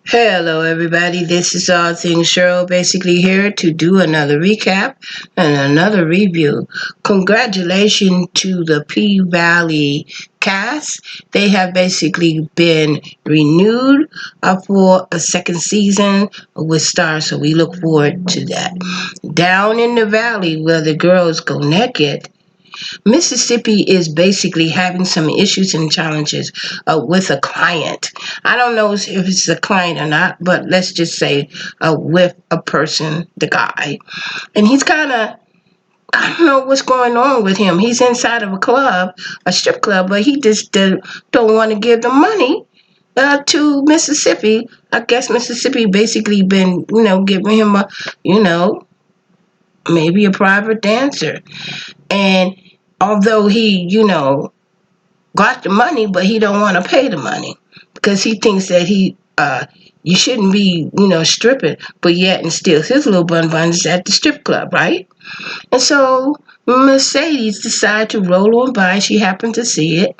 Hello, everybody. This is All Things Cheryl, basically here to do another recap and another review. Congratulations to the P.valley cast. They have basically been renewed for a second season with stars, so we look forward to that. Down in the valley where the girls go naked, Mississippi is basically having some issues and challenges with a client. I don't know if it's a client or not, but let's just say with a person, the guy. And he's kind of, I don't know what's going on with him. He's inside of a club, a strip club, but he just don't want to give the money to Mississippi. I guess Mississippi basically been, giving him a, you know, maybe a private dancer. And although he, got the money, but he don't want to pay the money because he thinks that you shouldn't be, stripping, but yet and still his little bun is at the strip club, right? And so Mercedes decided to roll on by. She happened to see it,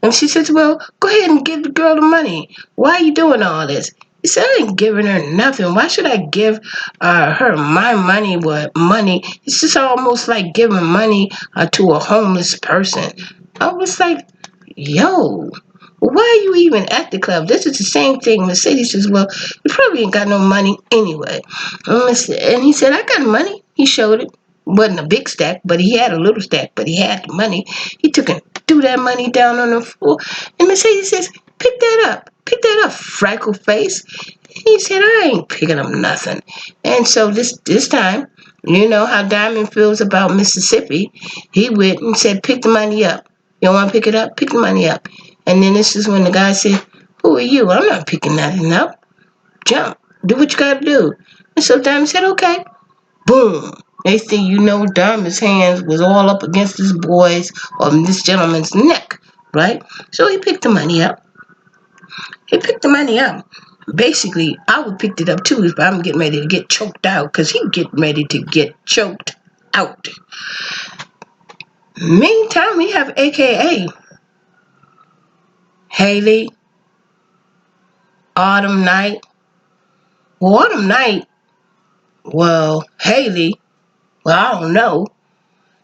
and she says, "Well, go ahead and give the girl the money. Why are you doing all this?" He said, "I ain't giving her nothing. Why should I give her my money? What money? It's just almost like giving money to a homeless person." I was like, "Yo, why are you even at the club? This is the same thing." Mercedes says, "Well, you probably ain't got no money anyway." And he said, "I got money." He showed it. Wasn't a big stack, but he had a little stack, but he had the money. He took and threw that money down on the floor. And Mercedes says, "Pick that up. Pick that up, freckle face." He said, "I ain't picking up nothing." And so this time, you know how Diamond feels about Mississippi. He went and said, "Pick the money up. You don't want to pick it up? Pick the money up." And then this is when the guy said, "Who are you? I'm not picking nothing up. Jump. Do what you got to do." And so Diamond said, "Okay." Boom. Next thing you know, Diamond's hands was all up against this boy's or this gentleman's neck, right? So he picked the money up. He picked the money up. Basically, I would pick it up too if I'm getting ready to get choked out, because he getting ready to get choked out. Meantime, we have AKA Haley, Autumn Night. Well, Autumn Night, well, Haley, well, I don't know.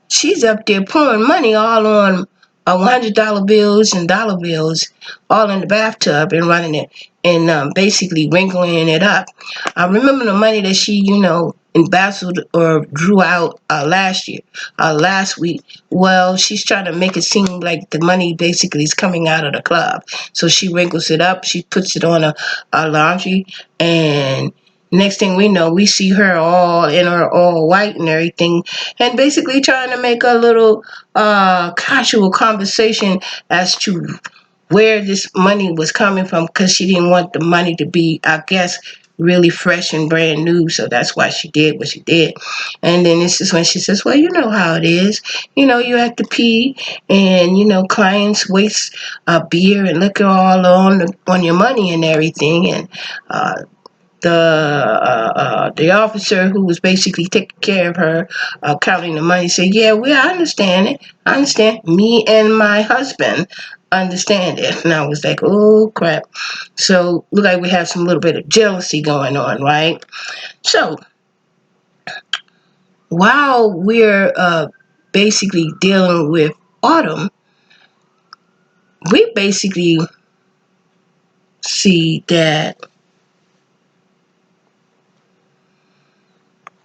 She's up there pouring money all on $100 bills and dollar bills, all in the bathtub and running it and basically wrinkling it up. I remember the money that she, embezzled or drew out last week. Well, she's trying to make it seem like the money basically is coming out of the club. So she wrinkles it up. She puts it on a laundry, and next thing we know, we see her all in her all white and everything, and basically trying to make a little casual conversation as to where this money was coming from, because she didn't want the money to be, I guess, really fresh and brand new. So that's why she did what she did. And then this is when she says, "Well, you know how it is. You have to pee, and clients waste beer and liquor all on your money and everything." And the officer who was basically taking care of her, counting the money, said, "Yeah, I understand it. I understand. Me and my husband understand it." And I was like, "Oh crap!" So look like we have some little bit of jealousy going on, right? So while we're basically dealing with Autumn, we basically see that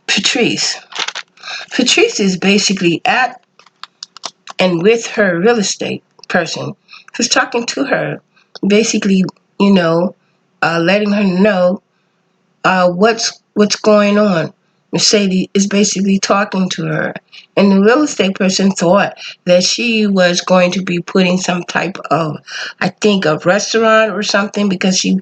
Patrice. Patrice is basically at and with her real estate person who's talking to her, basically, letting her know what's going on. Mercedes is basically talking to her, and the real estate person thought that she was going to be putting some type of, I think, a restaurant or something, because she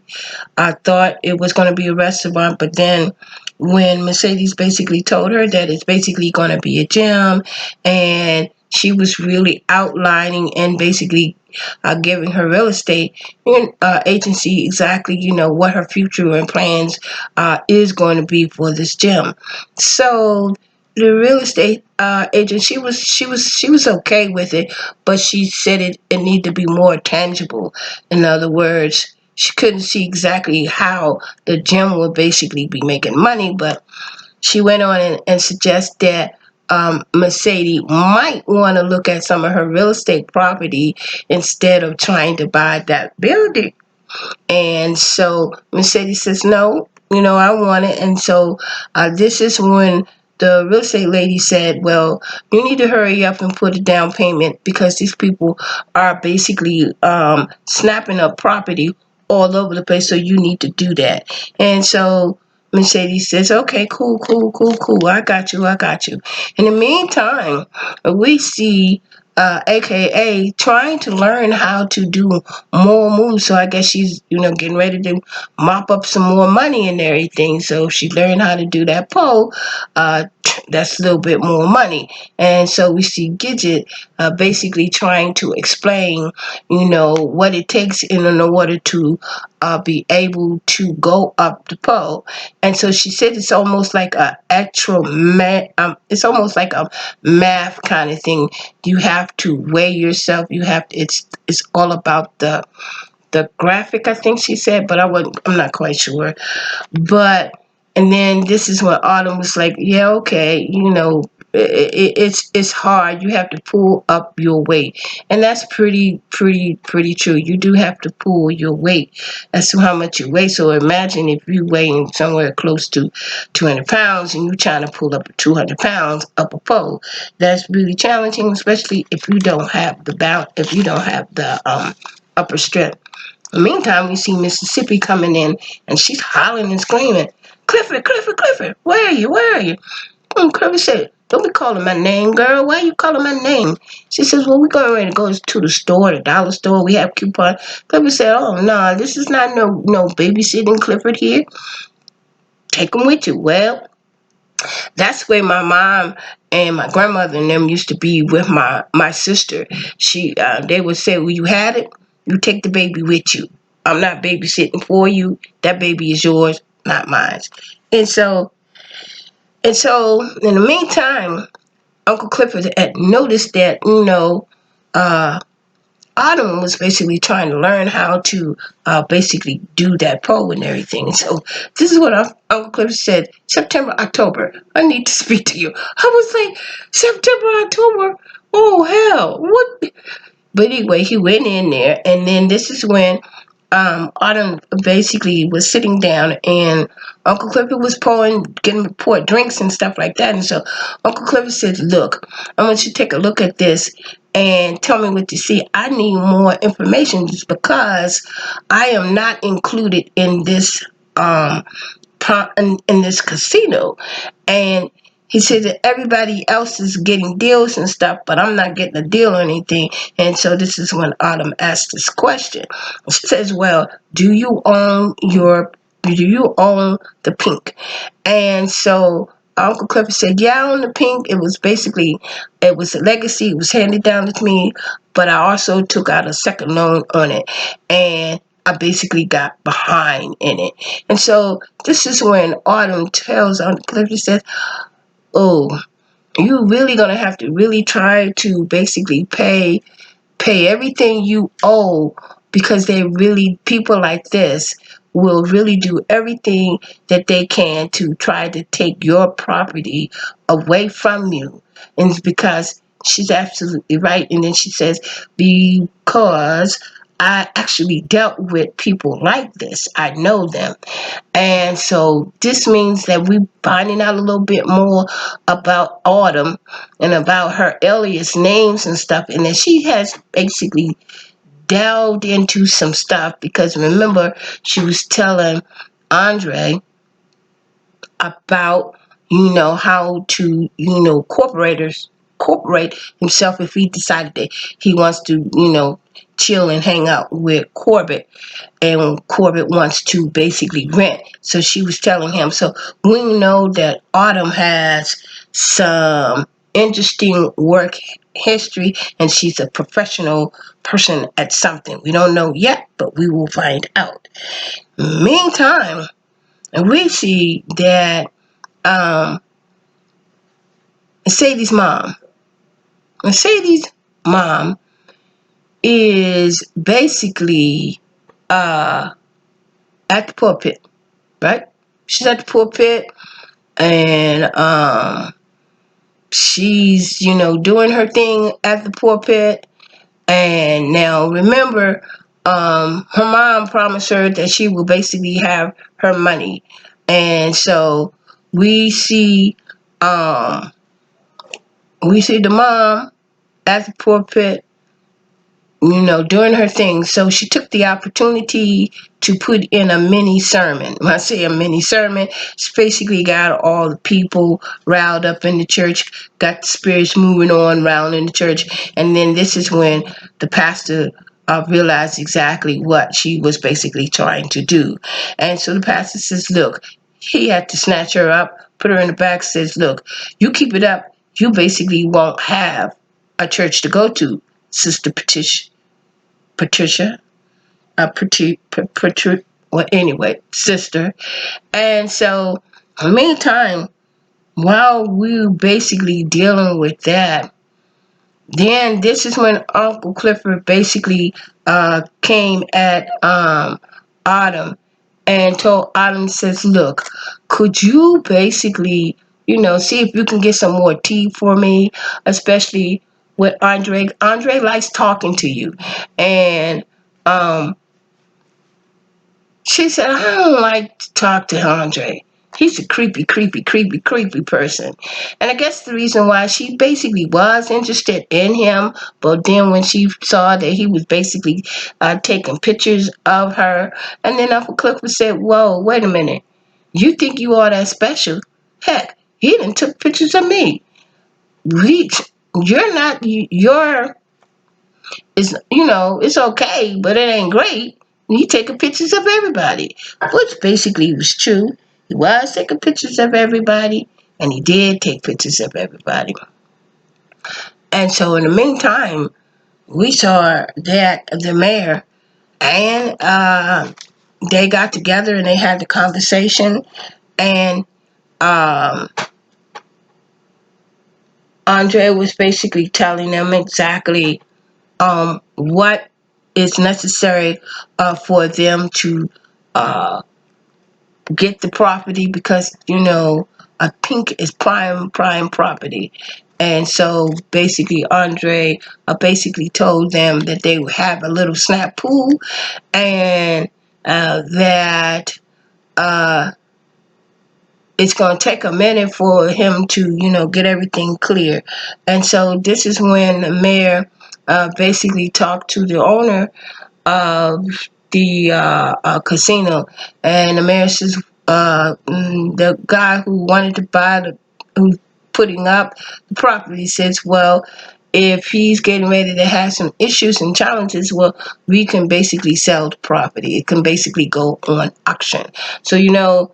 thought it was going to be a restaurant, but then when Mercedes basically told her that it's basically going to be a gym, and she was really outlining and basically giving her real estate agency exactly, what her future and plans is going to be for this gym. So the real estate agent, she was okay with it, but she said it needed to be more tangible. In other words, she couldn't see exactly how the gym would basically be making money, but she went on and suggested that Mercedes might want to look at some of her real estate property instead of trying to buy that building. And so Mercedes says, no, I want it. And so this is when the real estate lady said, well, you need to hurry up and put a down payment because these people are basically snapping up property all over the place. So you need to do that. And so Mercedes says, okay, cool, cool, cool, cool. I got you. I got you. In the meantime, we see AKA trying to learn how to do more moves. So I guess she's, getting ready to mop up some more money and everything. So she learned how to do that pole. That's a little bit more money. And so we see Gidget basically trying to explain, what it takes in order to be able to go up the pole. And so she said it's almost like a actual it's almost like a math kind of thing. You have to weigh yourself. You have to, it's all about the graphic, I think she said, but I'm not quite sure. But and then this is when Autumn was like, yeah, okay, it's hard. You have to pull up your weight, and that's pretty true. You do have to pull your weight as to how much you weigh. So imagine if you weighing somewhere close to 200 pounds and you trying to pull up 200 pounds up a pole. That's really challenging, especially if you don't have the upper strength. In the meantime, we see Mississippi coming in, and she's hollering and screaming, Clifford, Clifford, Clifford, where are you, where are you? And Clifford said, don't be calling my name, girl. Why are you calling my name? She says, well, we're going ready to go to the store, the dollar store. We have coupon. Clifford said, oh, no, this is not no babysitting Clifford here. Take him with you. Well, that's where my mom and my grandmother and them used to be with my sister. They would say, well, you had it, you take the baby with you. I'm not babysitting for you. That baby is yours, not mine. And so in the meantime, Uncle Clifford had noticed that, uh, Autumn was basically trying to learn how to basically do that pole and everything. So this is what Uncle Cliff said, September, October, I need to speak to you. I was like, September, October? Oh, hell, what? But anyway, he went in there, and then this is when Autumn basically was sitting down, and Uncle Clifford was getting pour drinks and stuff like that. And so Uncle Clifford said, "Look, I want you to take a look at this and tell me what you see. I need more information just because I am not included in this um, in this casino." And he said that everybody else is getting deals and stuff, but I'm not getting a deal or anything. And so this is when Autumn asked this question. She says, well, do you own the pink? And so Uncle Clifford said, yeah, I own the pink. It was a legacy. It was handed down to me, but I also took out a second loan on it. And I basically got behind in it. And so this is when Autumn tells Uncle Clifford, says, oh, you really gonna have to really try to basically pay everything you owe, because people like this will really do everything that they can to try to take your property away from you. And it's because she's absolutely right. And then she says, because I actually dealt with people like this, I know them. And so this means that we're finding out a little bit more about Autumn and about her alias names and stuff. And then she has basically delved into some stuff, because remember, she was telling Andre about, how to, incorporate himself if he decided that he wants to, chill and hang out with Corbett, and Corbett wants to basically rent. So she was telling him. So we know that Autumn has some interesting work history, and she's a professional person at something. We don't know yet, but we will find out. Meantime, we see that um, Mercedes' mom, Mercedes' mom is basically at the pulpit, right? She's at the pulpit, and she's, doing her thing at the pulpit. And now remember, her mom promised her that she will basically have her money. And so we see, um, the mom at the pulpit, doing her thing. So she took the opportunity to put in a mini sermon. When I say a mini sermon, she basically got all the people riled up in the church, got the spirits moving on around in the church. And then this is when the pastor realized exactly what she was basically trying to do. And so the pastor says, look, he had to snatch her up, put her in the back, says, look, you keep it up, you basically won't have a church to go to, Sister Patricia, well, anyway, sister. And so, in the meantime, while we were basically dealing with that, then this is when Uncle Clifford basically came at Autumn and told Autumn, says, look, could you basically, see if you can get some more tea for me, especially with Andre. Andre likes talking to you. And um, she said, I don't like to talk to Andre. He's a creepy person. And I guess the reason why she basically was interested in him, but then when she saw that he was basically taking pictures of her, and then Uncle Clifford said, whoa, wait a minute. You think you are that special? Heck, he done took pictures of me. We, you're not, you're it's okay, but it ain't great. He taking pictures of everybody, which basically was true. He was taking pictures of everybody, and he did take pictures of everybody. And so in the meantime, we saw that the mayor and they got together and they had the conversation, and um, Andre was basically telling them exactly what is necessary for them to uh, get the property, because a pink is prime property. And so basically Andre basically told them that they would have a little snap pool, and that uh, it's going to take a minute for him to get everything clear. And so this is when the mayor basically talked to the owner of the casino, and the mayor says, the guy who wanted to buy who's putting up the property says, well, if he's getting ready to have some issues and challenges, well, we can basically sell the property. It can basically go on auction. So, the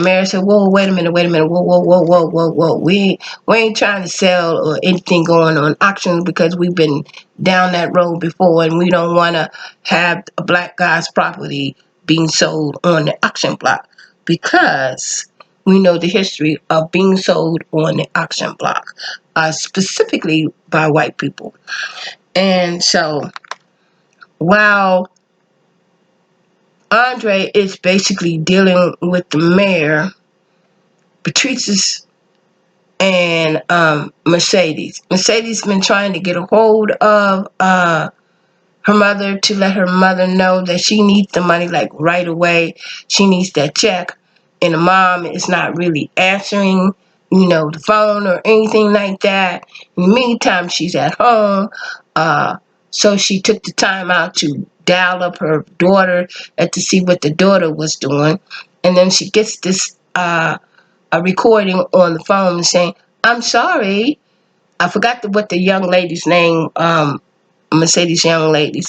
mayor said, whoa, wait a minute, whoa. We ain't trying to sell or anything going on auction, because we've been down that road before, and we don't want to have a black guy's property being sold on the auction block, because we know the history of being sold on the auction block, specifically by white people. And so while Andre is basically dealing with the mayor, Patricia's and Mercedes. Mercedes been trying to get a hold of her mother to let her mother know that she needs the money like right away. She needs that check. And the mom is not really answering, the phone or anything like that. In the meantime, she's at home. So she took the time out to dial up her daughter and to see what the daughter was doing. And then she gets this a recording on the phone saying, I'm sorry. I forgot what the young lady's name, Mercedes young lady's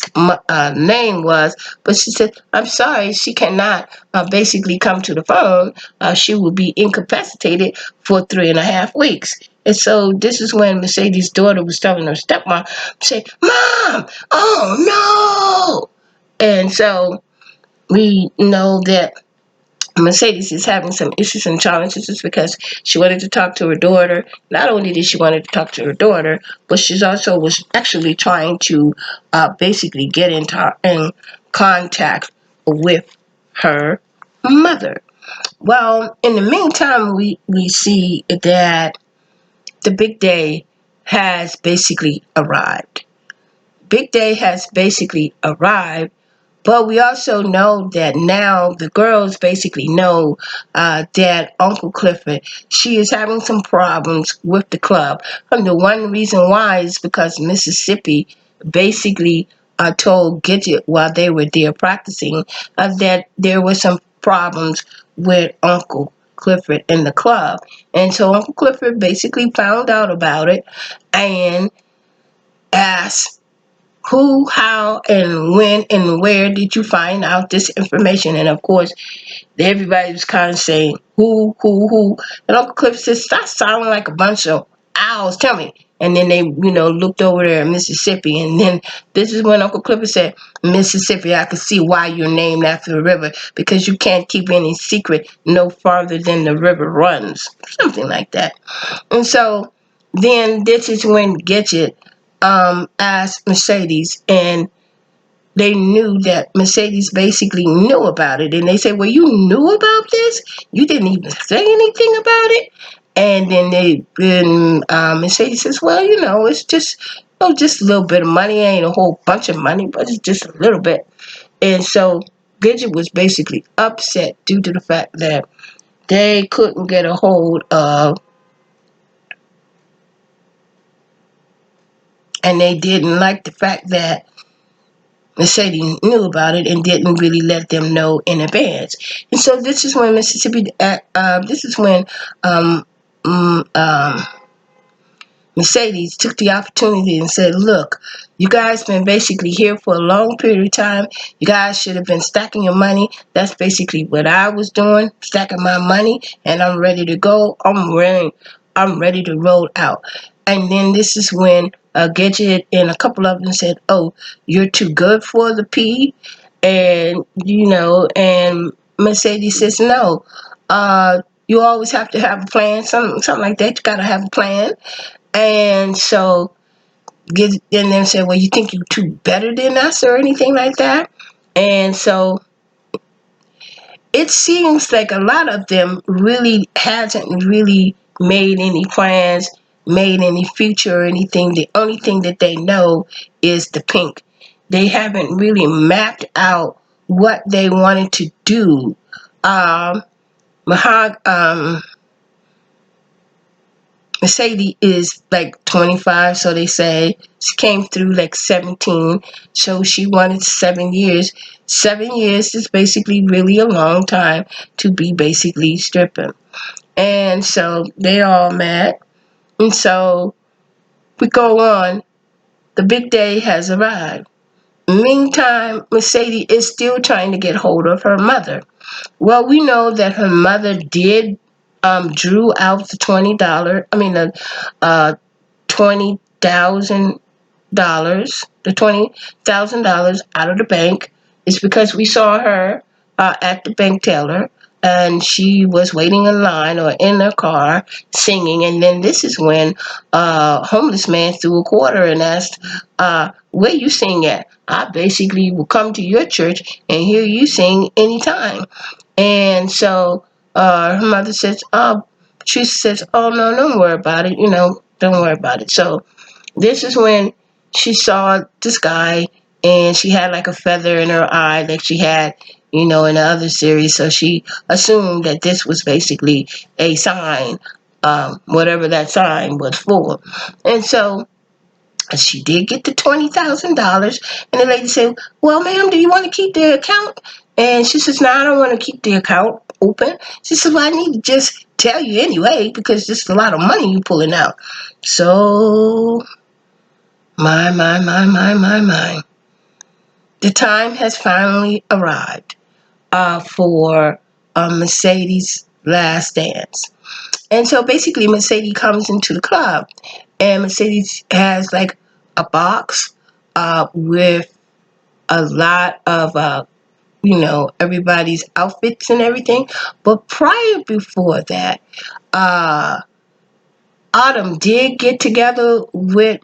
name was, but she said, I'm sorry, she cannot basically come to the phone. She will be incapacitated for 3.5 weeks. And so this is when Mercedes' daughter was telling her stepmom, say, Mom, oh no. And so we know that Mercedes is having some issues and challenges just because she wanted to talk to her daughter. Not only did she want to talk to her daughter, but she also was actually trying to basically get in contact with her mother. Well, in the meantime, we see that the big day has basically arrived. Big day has basically arrived, but we also know that now the girls basically know that Uncle Clifford, she is having some problems with the club. And the one reason why is because Mississippi basically told Gidget while they were there practicing that there were some problems with Uncle Clifford in the club. And so Uncle Clifford basically found out about it and asked who, how, and when, and where did you find out this information? And of course, everybody was kind of saying, who. And Uncle Cliff said, stop sounding like a bunch of owls. Tell me. And then they, looked over there at Mississippi. And then this is when Uncle Clifford said, Mississippi, I can see why you're named after the river, because you can't keep any secret no farther than the river runs. Something like that. And so then this is when Gidget asked Mercedes, and they knew that Mercedes basically knew about it. And they said, well, you knew about this? You didn't even say anything about it? And then Mercedes says, well, it's just a little bit of money. It ain't a whole bunch of money, but it's just a little bit. And so Gidget was basically upset due to the fact that they couldn't get a hold of, and they didn't like the fact that Mercedes knew about it and didn't really let them know in advance. And so this is when um, mm, um, Mercedes took the opportunity and said, look, you guys been basically here for a long period of time. You guys should have been stacking your money. That's basically what I was doing, stacking my money, and I'm ready to go. I'm ready to roll out. And then this is when Gidget and a couple of them said, oh, you're too good for the P. And Mercedes says, no, you always have to have a plan, something like that. You got to have a plan. And so then they said, well, you think you two better than us or anything like that? And so it seems like a lot of them really hasn't really made any plans, made any future or anything. The only thing that they know is the pink. They haven't really mapped out what they wanted to do. Mahog, Mercedes is like 25, so they say. She came through like 17, so she wanted 7 years. 7 years is basically really a long time to be basically stripping. And so they all mad. And so we go on. The big day has arrived. Meantime, Mercedes is still trying to get hold of her mother. Well, we know that her mother did drew out the $20. I mean, the $20,000, the $20,000 out of the bank. Is because we saw her at the bank teller, and she was waiting in line or in her car singing. And then this is when a homeless man threw a quarter and asked, where you sing at? I basically will come to your church and hear you sing anytime. And so her mother says, Patricia says, oh, no, don't worry about it. Don't worry about it. So this is when she saw this guy, and she had like a feather in her eye that she had, in the other series. So she assumed that this was basically a sign, whatever that sign was for. And so she did get the $20,000. And the lady said, well, ma'am, do you want to keep the account? And she says, no, I don't want to keep the account open. She says, well, I need to just tell you anyway, because it's a lot of money you pulling out. So my. The time has finally arrived for Mercedes' last dance. And so basically, Mercedes comes into the club, and Mercedes has like a box with a lot of, everybody's outfits and everything. But before that, uh, Autumn did get together with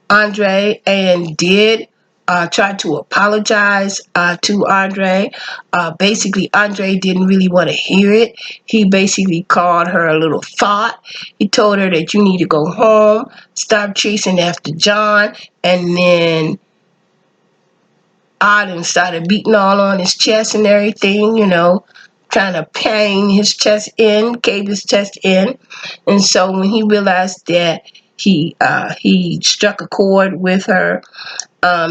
Andre and did tried to apologize to Andre. Basically, Andre didn't really want to hear it. He basically called her a little thought. He told her that you need to go home, stop chasing after John, and then Auden started beating all on his chest and everything, trying to pain his chest in, cave his chest in. And so when he realized that he struck a chord with her,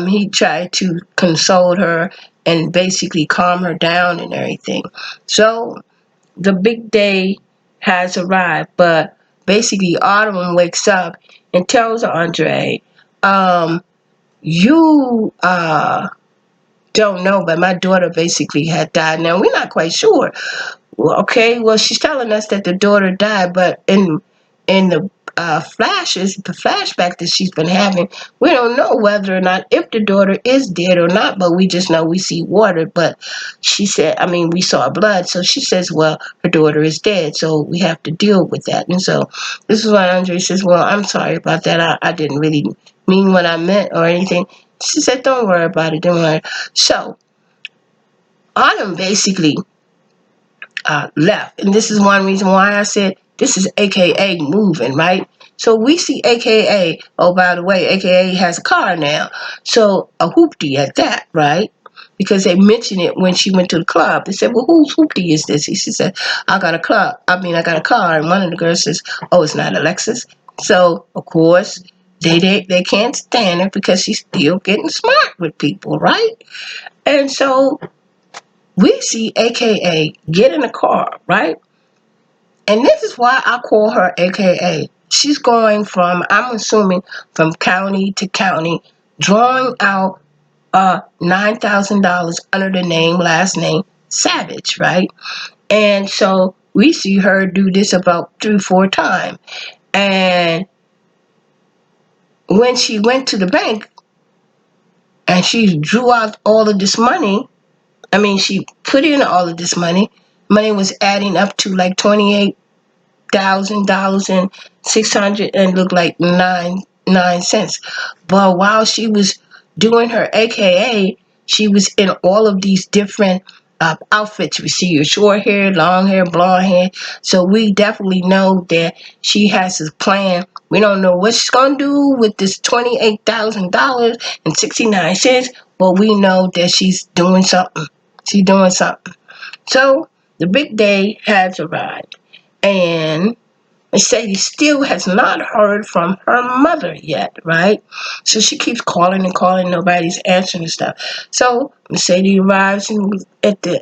he tried to console her and basically calm her down and everything. So the big day has arrived, but basically Autumn wakes up and tells Andre, you don't know, but my daughter basically had died. Now we're not quite sure. Well, okay, well she's telling us that the daughter died, but in the flashes, the flashback that she's been having, we don't know whether or not if the daughter is dead or not. But we just know we see water. But she said, I mean, we saw blood, so she says, well, her daughter is dead, so we have to deal with that. And so this is why Andre says, well, I'm sorry about that. I didn't really mean what I meant or anything. She said, don't worry about it. Don't worry. So Autumn basically left. And this is one reason why I said this is AKA moving, right? So we see AKA, oh, by the way, AKA has a car now. So a hoopty at that, right? Because they mentioned it when she went to the club. They said, well, whose hoopty is this? She said, I got a car. And one of the girls says, oh, it's not Alexis. So, of course, they can't stand her because she's still getting smart with people, right? And so we see AKA get in the car, right? And this is why I call her AKA. She's going from, I'm assuming, from county to county, drawing out $9,000 under the last name, Savage, right? And so we see her do this about 3-4 times. And when she went to the bank and she drew out all of this money, I mean, she put in all of this money. Money was adding up to like $28,000 and 600 and looked like 9 cents. But while she was doing her AKA, she was in all of these different outfits. We see her short hair, long hair, blonde hair. So we definitely know that she has a plan. We don't know what she's gonna do with this $28,000 and 69 cents, but we know that she's doing something. She's doing something. So the big day has arrived, and Mercedes still has not heard from her mother yet, right? So she keeps calling and calling, nobody's answering and stuff. So Mercedes arrives at the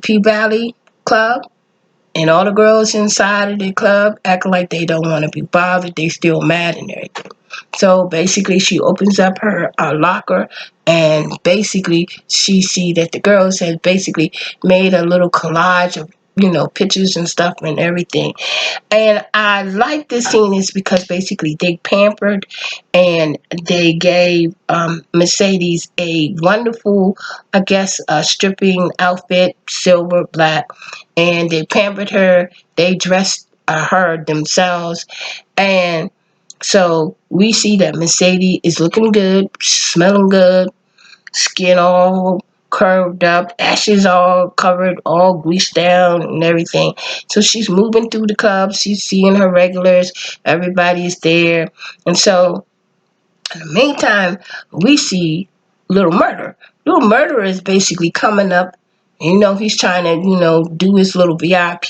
P.valley club, and all the girls inside of the club acting like they don't want to be bothered. They still mad and everything. So basically, she opens up her locker, and basically, she see that the girls had basically made a little collage of pictures and stuff and everything. And I like this scene is because basically they pampered and they gave Mercedes a wonderful, I guess, stripping outfit, silver, black, and they pampered her. They dressed her themselves, and so we see that Mercedes is looking good, smelling good, skin all curved up, ashes all covered, all greased down and everything. So she's moving through the club. She's seeing her regulars. Everybody's there. And so in the meantime, we see Little Murder. Little Murder is basically coming up. He's trying to, do his little VIP.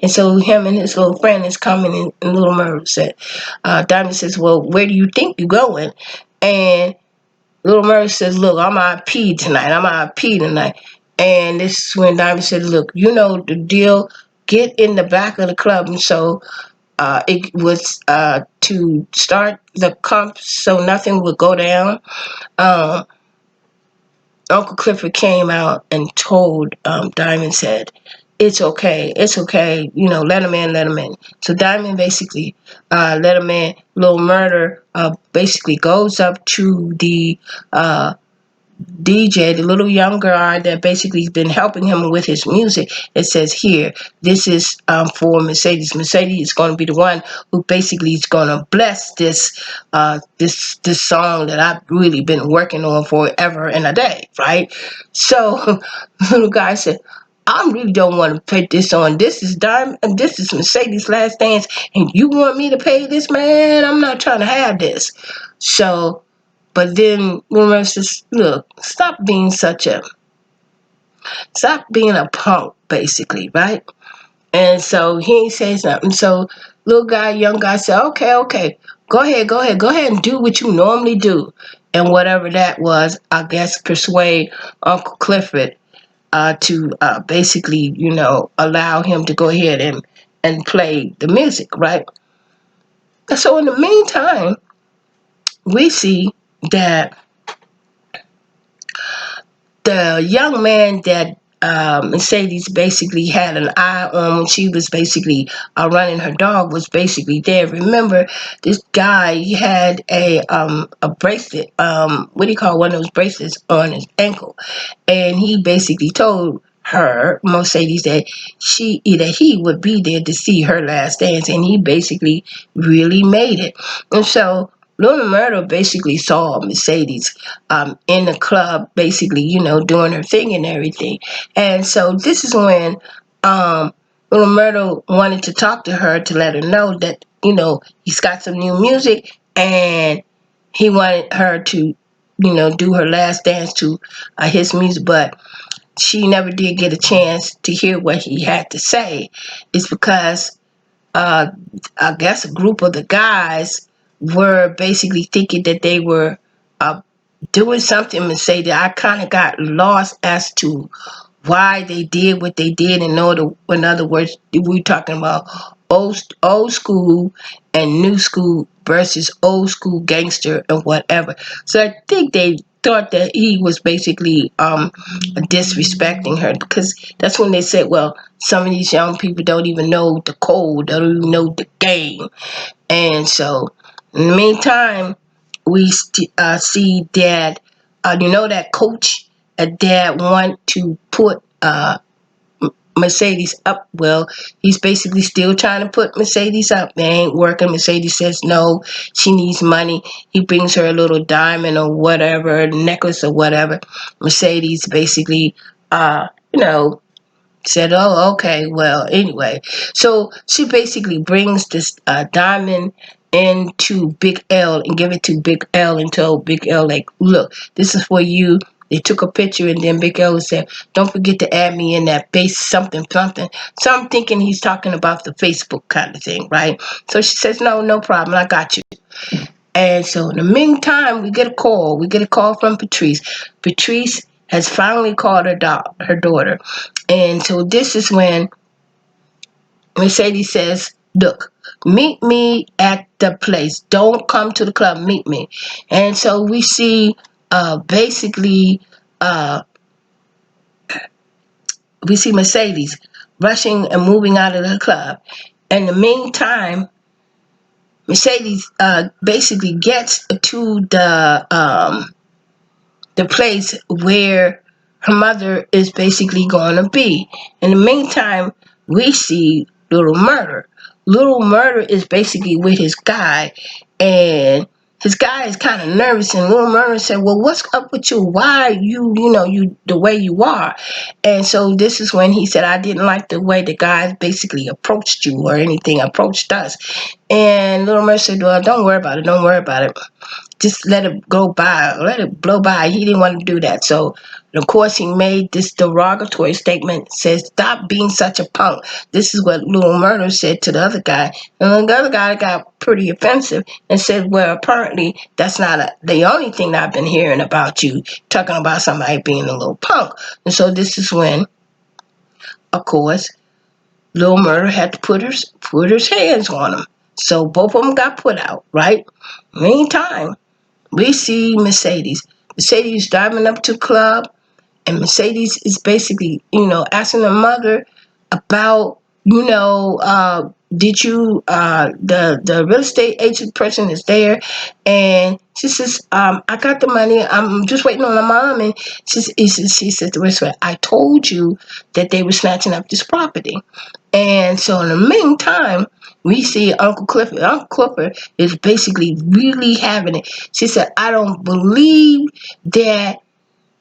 And so him and his little friend is coming in, and Little Murder said, Diamond says, well, where do you think you're going? And Little Murray says, look, I'm IP tonight. I'm IP tonight. And this is when Diamond said, look, you know the deal. Get in the back of the club. And so it was to start the comp so nothing would go down. Uh, Uncle Clifford came out and told Diamond, said, it's okay, let him in, let him in. So Diamond basically let him in. Little Murder basically goes up to DJ, the little young guy that basically has been helping him with his music, it says here, this is for Mercedes. Mercedes is going to be the one who basically is going to bless this song that I've really been working on forever and a day, right? So the little guy said, I really don't want to put this on. This is and this is Mercedes' last dance, and you want me to pay this, man? I'm not trying to have this. So, but then Wilmer says, "Look, stop being a punk, basically, right?" And so he ain't say something. So young guy said, "Okay, okay, go ahead and do what you normally do." And whatever that was, I guess persuade Uncle Clifford to basically, allow him to go ahead and play the music, right? So in the meantime, we see that the young man that Mercedes basically had an eye on when she was basically running her dog was basically there. Remember, this guy, he had a bracelet, what do you call one of those bracelets on his ankle, and he basically told her Mercedes that he would be there to see her last dance, and he basically really made it. And so Luna Murder basically saw Mercedes in the club, basically, doing her thing and everything. And so this is when Luna Murder wanted to talk to her to let her know that, he's got some new music, and he wanted her to, do her last dance to his music, but she never did get a chance to hear what he had to say. It's because uh, I guess a group of the guys were basically thinking that they were uh, doing something and say that I kind of got lost as to why they did what they did. In other words, we're talking about old school and new school versus old school gangster and whatever. So I think they thought that he was basically disrespecting her, because that's when they said, well, some of these young people don't even know the code, don't even know the game. And so in the meantime, we see that that coach that want to put Mercedes up. Well, he's basically still trying to put Mercedes up. They ain't working. Mercedes says no, she needs money. He brings her a little diamond or whatever, necklace or whatever. Mercedes basically, you know, said, "Oh, okay, well, anyway." So she basically brings this diamond into Big L and give it to Big L and told Big L, like, "Look, this is for you." They took a picture, and then Big L said, "Don't forget to add me in that base something something." So I'm thinking he's talking about the Facebook kind of thing, right? So she says, "No, no problem, I got you." And so in the meantime, we get a call. We get a call from Patrice. Patrice has finally called her daughter. And so this is when Mercedes says, "Look, meet me at the place. Don't come to the club. Meet me." And so we see basically, uh, we see Mercedes rushing and moving out of the club. In the meantime, Mercedes basically gets to the place where her mother is basically going to be. In the meantime, we see Little Murder. Little Murder is basically with his guy, and his guy is kind of nervous. And Little Murder said, "Well, what's up with you? Why are you the way you are?" And so this is when he said, "I didn't like the way the guys basically approached you or anything approached us." And Little Murder said, "Well, don't worry about it. Don't worry about it. Just let it go by, let it blow by." He didn't want to do that. So, of course, he made this derogatory statement, says, "Stop being such a punk." This is what Little Murder said to the other guy. And the other guy got pretty offensive and said, "Well, apparently that's not the only thing that I've been hearing about you, talking about somebody being a little punk." And so this is when, of course, Little Murder had to put his hands on him. So both of them got put out, right? Meantime, we see Mercedes. Mercedes driving up to the club, and Mercedes is basically, asking her mother about you know, did you the real estate agent person is there, and she says, I got the money, I'm just waiting on my mom. And she said the rest of it, I told you that they were snatching up this property. And so in the meantime, we see Uncle Clifford. Uncle Clifford is basically really having it. She said, I don't believe that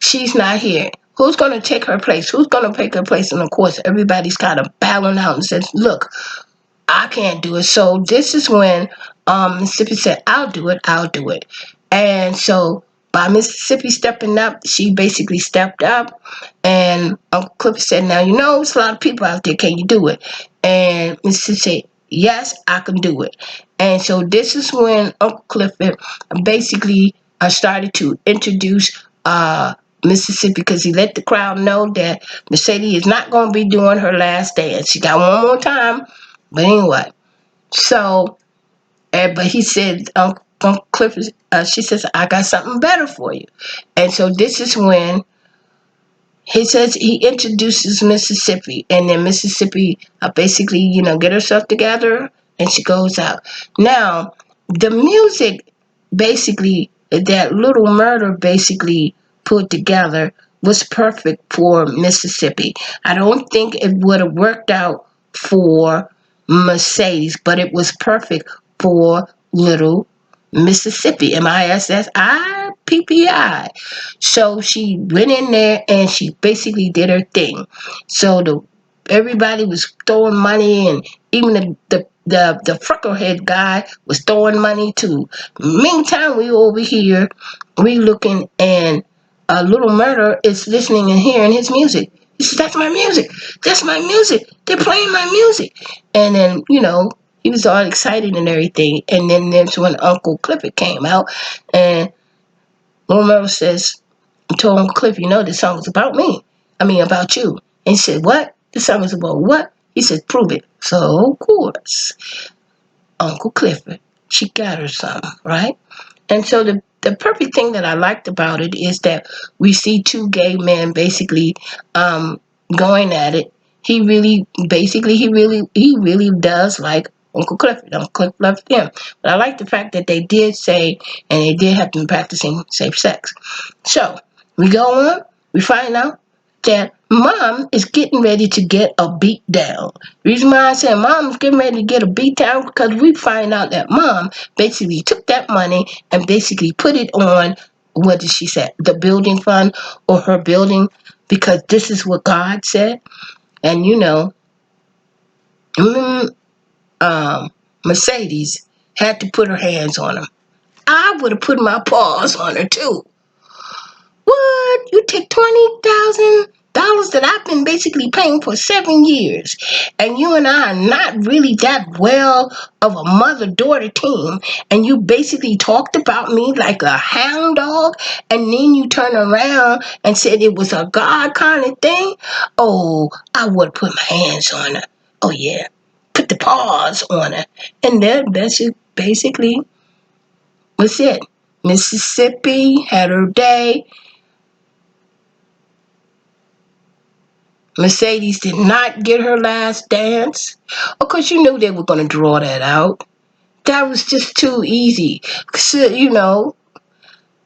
she's not here. Who's going to take her place? Who's going to take her place? And of course, everybody's kind of bowing out and says, look, I can't do it. So this is when Mississippi said, I'll do it. I'll do it. And so by Mississippi stepping up, she basically stepped up. And Uncle Clifford said, now, you know, there's a lot of people out there. Can you do it? And Mississippi said, yes, I can do it. And so this is when Uncle Clifford basically started to introduce Mississippi, because he let the crowd know that Mercedes is not going to be doing her last dance. She got one more time. But anyway, so, but he said, Uncle Clifford, she says, I got something better for you. And so this is when he says he introduces Mississippi, and then Mississippi basically, you know, get herself together, and she goes out. Now, the music basically that Little Murder basically put together was perfect for Mississippi. I don't think it would have worked out for Mercedes, but it was perfect for Little Mississippi. Missippi. So she went in there and she basically did her thing. So everybody was throwing money, and even the frecklehead guy was throwing money too. Meantime, we over here, we looking, and a Little Murder is listening and hearing his music. He says, "That's my music. That's my music. They're playing my music." And then, you know, he was all excited and everything. And then that's when Uncle Clifford came out, and Little Murder says, I told Uncle Cliff, you know, this song is about me. I mean, about you. And he said, what? This song is about what? He said, prove it. So, of course, Uncle Clifford, she got her something, right? And so the perfect thing that I liked about it is that we see two gay men basically going at it. He really does like Uncle Clifford. Uncle Clifford loved him. But I like the fact that they did say, and they did have been practicing safe sex. So we go on, we find out that mom is getting ready to get a beat down. The reason why I said mom's getting ready to get a beat down, because we find out that mom basically took that money and basically put it on, what did she say, the building fund, or her building, because this is what God said. And you know, mm, Mercedes had to put her hands on him. I would have put my paws on her too. What? You take $20,000 that I've been basically paying for 7 years, and you and I are not really that well of a mother-daughter team, and you basically talked about me like a hound dog, and then you turn around and said it was a God kind of thing? Oh, I would put my hands on her. Oh, yeah. Put the paws on her. And that's it. Basically, was it. Mississippi had her day. Mercedes did not get her last dance. Of course, you knew they were going to draw that out. That was just too easy. So, you know,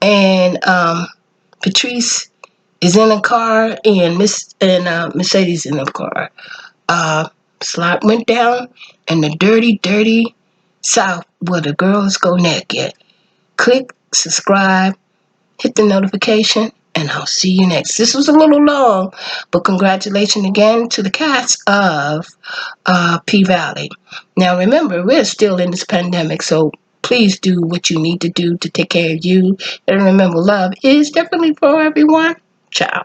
and Patrice is in a car, and Mercedes in a car. Slot went down in the dirty, dirty South where the girls go naked. Click, subscribe, hit the notification, and I'll see you next. This was a little long, but congratulations again to the cast of P.valley. Now remember, we're still in this pandemic, so please do what you need to do to take care of you. And remember, love is definitely for everyone. Ciao.